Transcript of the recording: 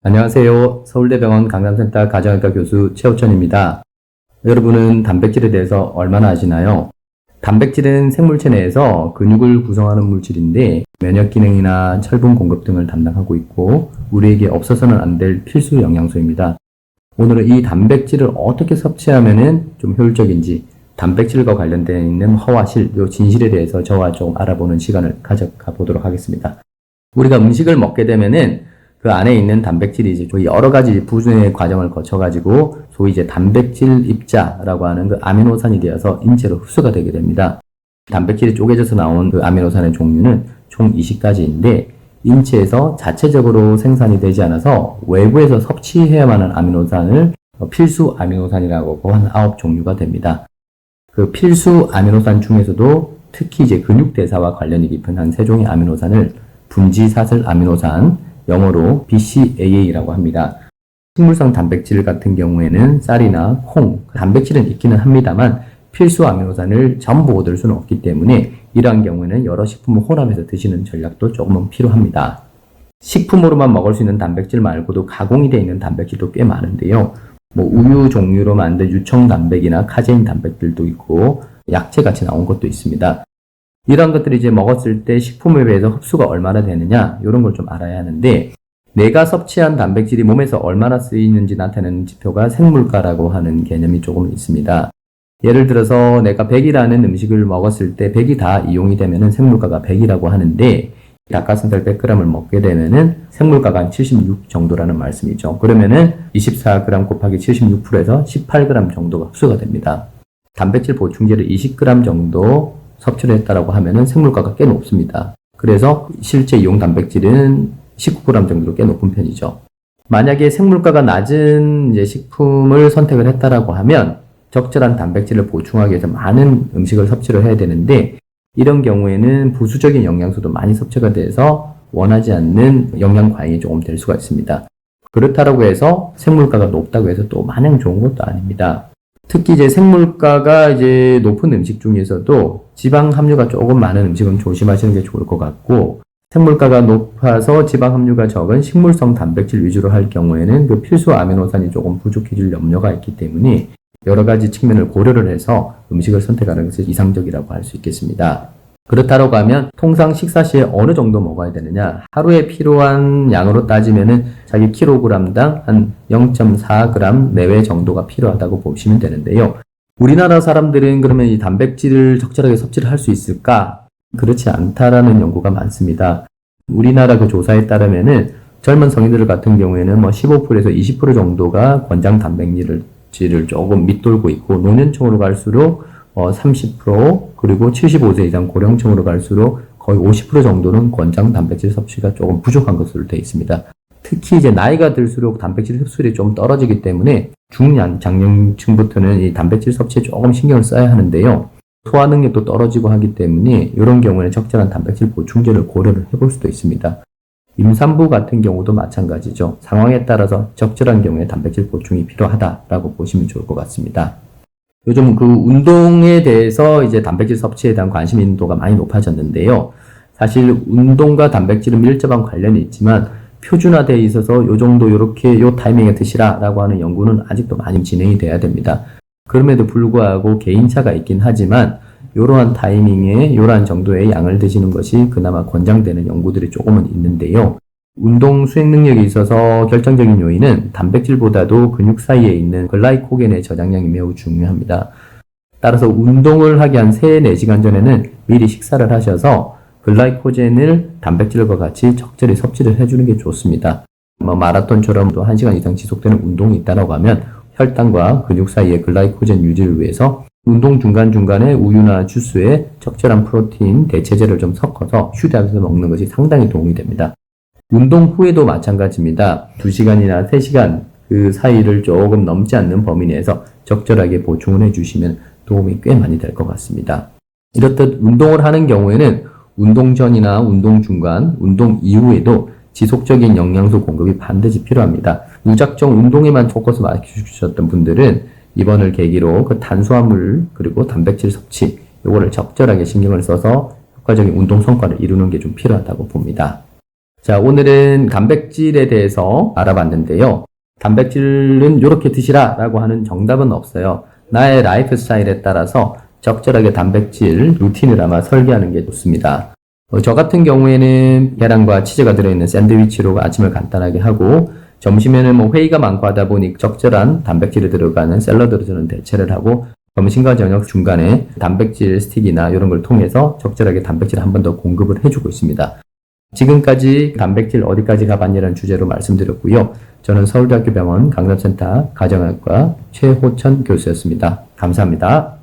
안녕하세요. 서울대병원 강남센터 가정의과 교수 최호천입니다. 여러분은 단백질에 대해서 얼마나 아시나요? 단백질은 생물체 내에서 근육을 구성하는 물질인데 면역 기능이나 철분 공급 등을 담당하고 있고 우리에게 없어서는 안 될 필수 영양소입니다. 오늘은 이 단백질을 어떻게 섭취하면 좀 효율적인지 단백질과 관련되어 있는 허와 실, 요 진실에 대해서 저와 좀 알아보는 시간을 가져가 보도록 하겠습니다. 우리가 음식을 먹게 되면은 그 안에 있는 단백질이 이제 여러 가지 부분의 과정을 거쳐가지고 소위 이제 단백질 입자라고 하는 그 아미노산이 되어서 인체로 흡수가 되게 됩니다. 단백질이 쪼개져서 나온 그 아미노산의 종류는 총 20가지인데 인체에서 자체적으로 생산이 되지 않아서 외부에서 섭취해야만 하는 아미노산을 필수 아미노산이라고 한 9종류가 됩니다. 그 필수 아미노산 중에서도 특히 이제 근육대사와 관련이 깊은 한 3종의 아미노산을 분지사슬 아미노산, 영어로 BCAA라고 합니다. 식물성 단백질 같은 경우에는 쌀이나 콩, 단백질은 있기는 합니다만 필수 아미노산을 전부 얻을 수는 없기 때문에 이러한 경우에는 여러 식품을 혼합해서 드시는 전략도 조금은 필요합니다. 식품으로만 먹을 수 있는 단백질 말고도 가공이 되어 있는 단백질도 꽤 많은데요. 우유 종류로 만든 유청단백이나 카제인 단백질도 있고 약재같이 나온 것도 있습니다. 이런 것들이 이제 먹었을 때 식품에 비해서 흡수가 얼마나 되느냐 이런 걸 좀 알아야 하는데 내가 섭취한 단백질이 몸에서 얼마나 쓰이는지 나타내는 지표가 생물가라고 하는 개념이 조금 있습니다. 예를 들어서 내가 100이라는 음식을 먹었을 때 100이 다 이용이 되면은 생물가가 100이라고 하는데 닭가슴살 100g을 먹게 되면은 생물가가 한 76 정도라는 말씀이죠. 그러면은 24g 곱하기 76%에서 18g 정도가 흡수가 됩니다. 단백질 보충제를 20g 정도 섭취를 했다라고 하면은 생물가가 꽤 높습니다. 그래서 실제 이용 단백질은 19g 정도로 꽤 높은 편이죠. 만약에 생물가가 낮은 이제 식품을 선택을 했다라고 하면 적절한 단백질을 보충하기 위해서 많은 음식을 섭취를 해야 되는데 이런 경우에는 부수적인 영양소도 많이 섭취가 돼서 원하지 않는 영양 과잉이 조금 될 수가 있습니다. 그렇다고 해서 생물가가 높다고 해서 또 마냥 좋은 것도 아닙니다. 특히 이제 생물가가 이제 높은 음식 중에서도 지방 함유가 조금 많은 음식은 조심하시는 게 좋을 것 같고 생물가가 높아서 지방 함유가 적은 식물성 단백질 위주로 할 경우에는 그 필수 아미노산이 조금 부족해질 염려가 있기 때문에 여러 가지 측면을 고려를 해서 음식을 선택하는 것이 이상적이라고 할 수 있겠습니다. 그렇다고 하면 통상 식사 시에 어느 정도 먹어야 되느냐? 하루에 필요한 양으로 따지면은 자기 킬로그램당 한 0.4g 내외 정도가 필요하다고 보시면 되는데요. 우리나라 사람들은 그러면 이 단백질을 적절하게 섭취를 할 수 있을까? 그렇지 않다라는 연구가 많습니다. 우리나라 그 조사에 따르면은 젊은 성인들 같은 경우에는 15%에서 20% 정도가 권장 단백질을 조금 밑돌고 있고 노년층으로 갈수록 30% 그리고 75세 이상 고령층으로 갈수록 거의 50% 정도는 권장 단백질 섭취가 조금 부족한 것으로 되어 있습니다. 특히 이제 나이가 들수록 단백질 흡수율이 좀 떨어지기 때문에 중년, 장년층부터는 이 단백질 섭취에 조금 신경을 써야 하는데요. 소화 능력도 떨어지고 하기 때문에 이런 경우에는 적절한 단백질 보충제를 고려를 해볼 수도 있습니다. 임산부 같은 경우도 마찬가지죠. 상황에 따라서 적절한 경우에 단백질 보충이 필요하다라고 보시면 좋을 것 같습니다. 요즘 그 운동에 대해서 이제 단백질 섭취에 대한 관심 인도가 많이 높아졌는데요. 사실 운동과 단백질은 밀접한 관련이 있지만 표준화되어 있어서 요 정도 요렇게 요 타이밍에 드시라라고 하는 연구는 아직도 많이 진행이 돼야 됩니다. 그럼에도 불구하고 개인차가 있긴 하지만 이러한 타이밍에 이러한 정도의 양을 드시는 것이 그나마 권장되는 연구들이 조금은 있는데요. 운동 수행 능력에 있어서 결정적인 요인은 단백질보다도 근육 사이에 있는 글라이코겐의 저장량이 매우 중요합니다. 따라서 운동을 하기 한 3-4시간 전에는 미리 식사를 하셔서 글라이코겐을 단백질과 같이 적절히 섭취를 해주는 게 좋습니다. 마라톤처럼 또 1시간 이상 지속되는 운동이 있다고 하면 혈당과 근육 사이의 글라이코겐 유지를 위해서 운동 중간중간에 우유나 주스에 적절한 프로테인 대체제를 좀 섞어서 휴대하면서 먹는 것이 상당히 도움이 됩니다. 운동 후에도 마찬가지입니다. 2시간이나 3시간 그 사이를 조금 넘지 않는 범위 내에서 적절하게 보충을 해주시면 도움이 꽤 많이 될 것 같습니다. 이렇듯 운동을 하는 경우에는 운동 전이나 운동 중간, 운동 이후에도 지속적인 영양소 공급이 반드시 필요합니다. 무작정 운동에만 포커스 맞추셨던 분들은 이번을 계기로 그 탄수화물 그리고 단백질 섭취 요거를 적절하게 신경을 써서 효과적인 운동 성과를 이루는 게 좀 필요하다고 봅니다. 자, 오늘은 단백질에 대해서 알아봤는데요. 단백질은 이렇게 드시라 라고 하는 정답은 없어요. 나의 라이프 스타일에 따라서 적절하게 단백질 루틴을 아마 설계하는 게 좋습니다. 저 같은 경우에는 계란과 치즈가 들어있는 샌드위치로 아침을 간단하게 하고, 점심에는 뭐 회의가 많고 하다 보니 적절한 단백질이 들어가는 샐러드로 저는 대체를 하고, 점심과 저녁 중간에 단백질 스틱이나 이런 걸 통해서 적절하게 단백질을 한 번 더 공급을 해주고 있습니다. 지금까지 단백질 어디까지 가봤냐는 주제로 말씀드렸고요. 저는 서울대학교 병원 강남센터 가정의학과 최호천 교수였습니다. 감사합니다.